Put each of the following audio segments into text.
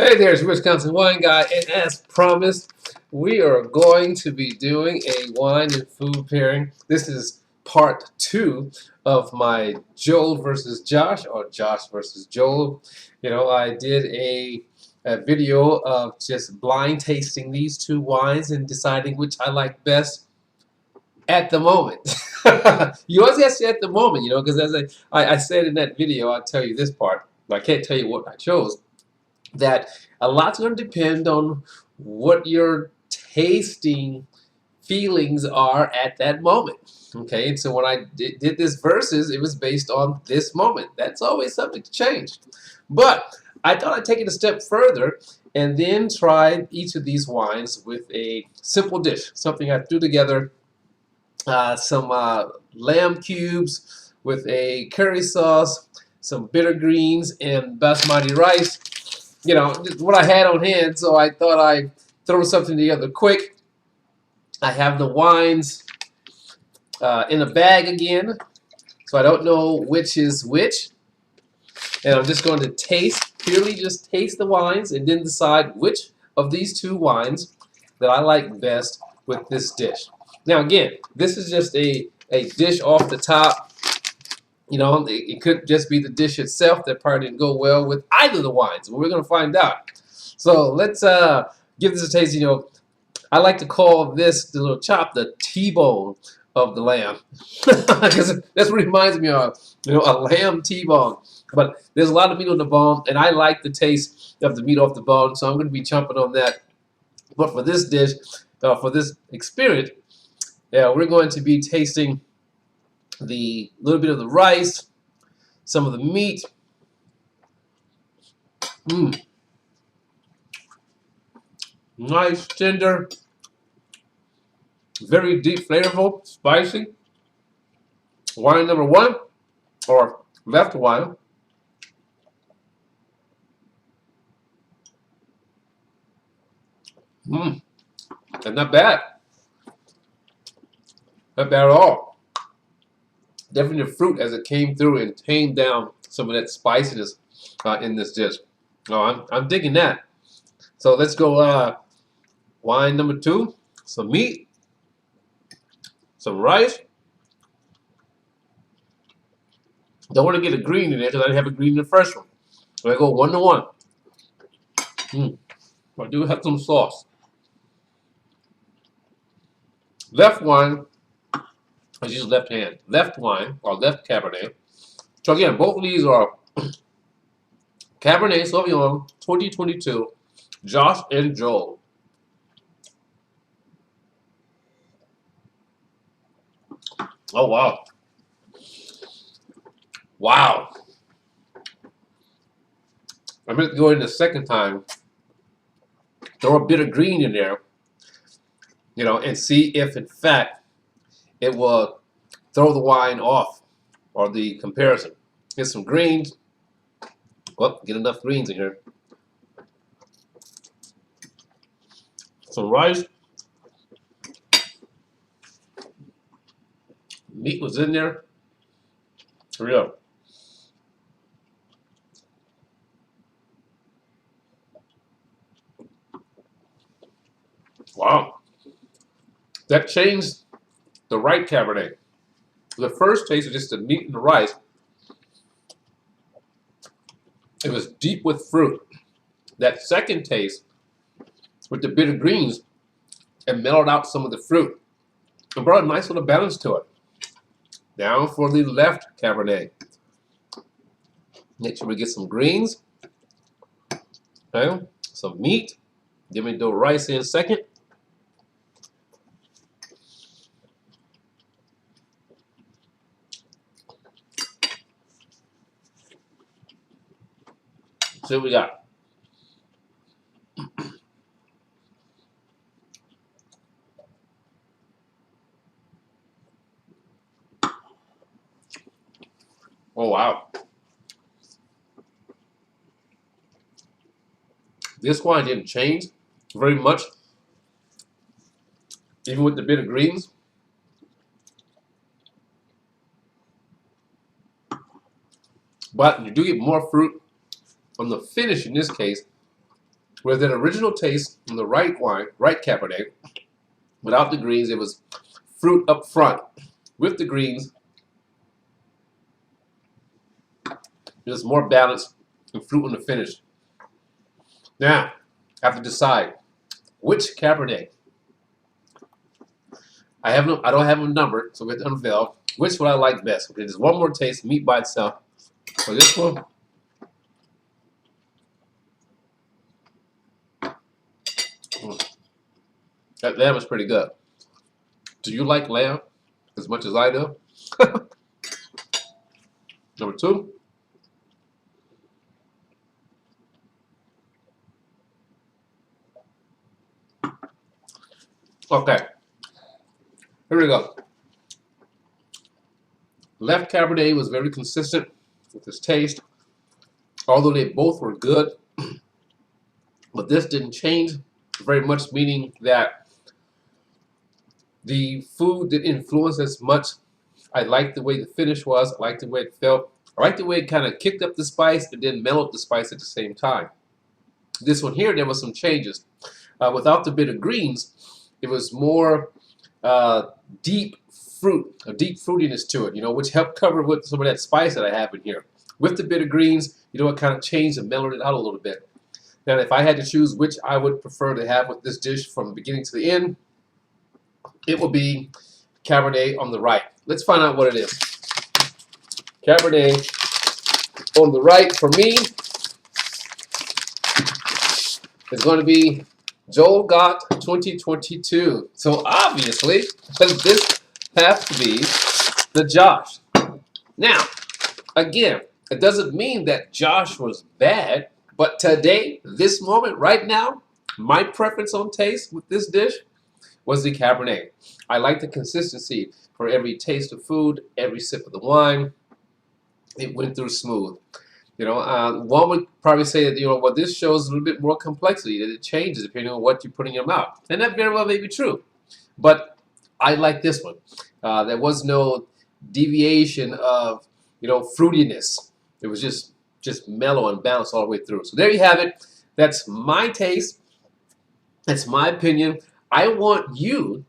Hey there, it's your Wisconsin wine guy, and as promised, we are going to be doing a wine and food pairing. This is part 2 of my Joel versus Josh, or Josh versus Joel. You know, I did a video of just blind tasting these two wines and deciding which I like best at the moment. You always have to say at the moment, you know, because as I said in that video, I'll tell you this part, but I can't tell you what I chose. That a lot's going to depend on what your tasting feelings are at that moment. Okay, and so when I did this versus, it was based on this moment. That's always subject to change. But I thought I'd take it a step further and then try each of these wines with a simple dish, something I threw together, some lamb cubes with a curry sauce, some bitter greens, and basmati rice. You know, just what I had on hand, so I thought I'd throw something together quick. I have the wines in a bag again, so I don't know which is which. And I'm just going to purely just taste the wines, and then decide which of these two wines that I like best with this dish. Now again, this is just a dish off the top. You know, it could just be the dish itself that probably didn't go well with either of the wines. We're going to find out. So let's give this a taste. You know, I like to call this, the little chop, the T-bone of the lamb. Because that's what it reminds me of, you know, a lamb T-bone. But there's a lot of meat on the bone, and I like the taste of the meat off the bone, so I'm going to be chomping on that. But for this dish, for this experience, we're going to be tasting the little bit of the rice, some of the meat. Nice, tender, very deep, flavorful, spicy. Wine number 1, or left wine. And not bad. Not bad at all. Definitely the fruit as it came through and tamed down some of that spiciness in this dish. Oh, I'm digging that. So let's go wine number 2. Some meat, some rice. Don't want to get a green in there because I didn't have a green in the first one. So I go 1 to 1. I do have some sauce. Left wine. I use left hand. Left wine, or left Cabernet. So again, both of these are Cabernet Sauvignon 2022, Josh and Joel. Oh, wow. Wow. I'm going to go in the second time, throw a bit of green in there, you know, and see if, in fact, it will throw the wine off, or the comparison. Get some greens. Well, get enough greens in here. Some rice. Meat was in there. Here we go. Wow. That changed the right Cabernet. The first taste was just the meat and the rice. It was deep with fruit. That second taste, with the bitter greens, it mellowed out some of the fruit and brought a nice little balance to it. Now for the left Cabernet. Make sure we get some greens. Okay, some meat. Then we do rice in second. See what we got. Oh, wow. This wine didn't change very much, even with the bitter greens. But you do get more fruit on the finish in this case With an original taste from the right wine, right Cabernet, without the greens, it was fruit up front. With the greens, it was more balanced and fruit on the finish. Now, I have to decide which Cabernet. I don't have a number, so we have to unveil. Which would I like best? Okay, there's one more taste, meat by itself. For this one, that lamb is pretty good. Do you like lamb as much as I do? Number two. Okay, here we go. Left Cabernet was very consistent with his taste, although they both were good. But this didn't change very much, meaning that the food didn't influence as much. I liked the way the finish was. I liked the way it felt. I liked the way it kind of kicked up the spice and then mellowed the spice at the same time. This one here, there was some changes. Without the bitter greens, it was more deep fruit, a deep fruitiness to it, which helped cover with some of that spice that I have in here. With the bitter greens, it kind of changed and mellowed it out a little bit. Now, if I had to choose which I would prefer to have with this dish from the beginning to the end, it will be Cabernet on the right. Let's find out what it is. Cabernet on the right for me is going to be Joel Gott 2022. So obviously, this has to be the Josh. Now, again, it doesn't mean that Josh was bad, but today, this moment, right now, my preference on taste with this dish was the Cabernet. I like the consistency for every taste of food, every sip of the wine. It went through smooth. One would probably say that, well, this shows a little bit more complexity, that it changes depending on what you put in your mouth. And that very well may be true. But I like this one. There was no deviation of, fruitiness. It was just mellow and balanced all the way through. So there you have it. That's my taste. That's my opinion. I want you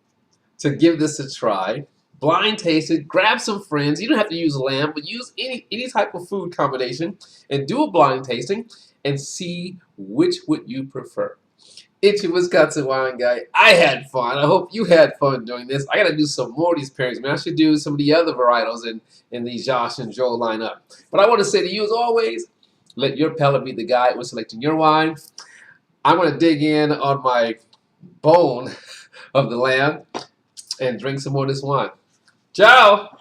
to give this a try. Blind taste it. Grab some friends. You don't have to use lamb, but use any type of food combination and do a blind tasting and see which would you prefer. It's your Wisconsin wine guy. I had fun. I hope you had fun doing this. I got to do some more of these pairings, man. I should do some of the other varietals in the Josh and Joel lineup. But I want to say to you, as always, let your palate be the guide when selecting your wine. I'm going to dig in on my bone of the lamb and drink some more of this wine. Ciao!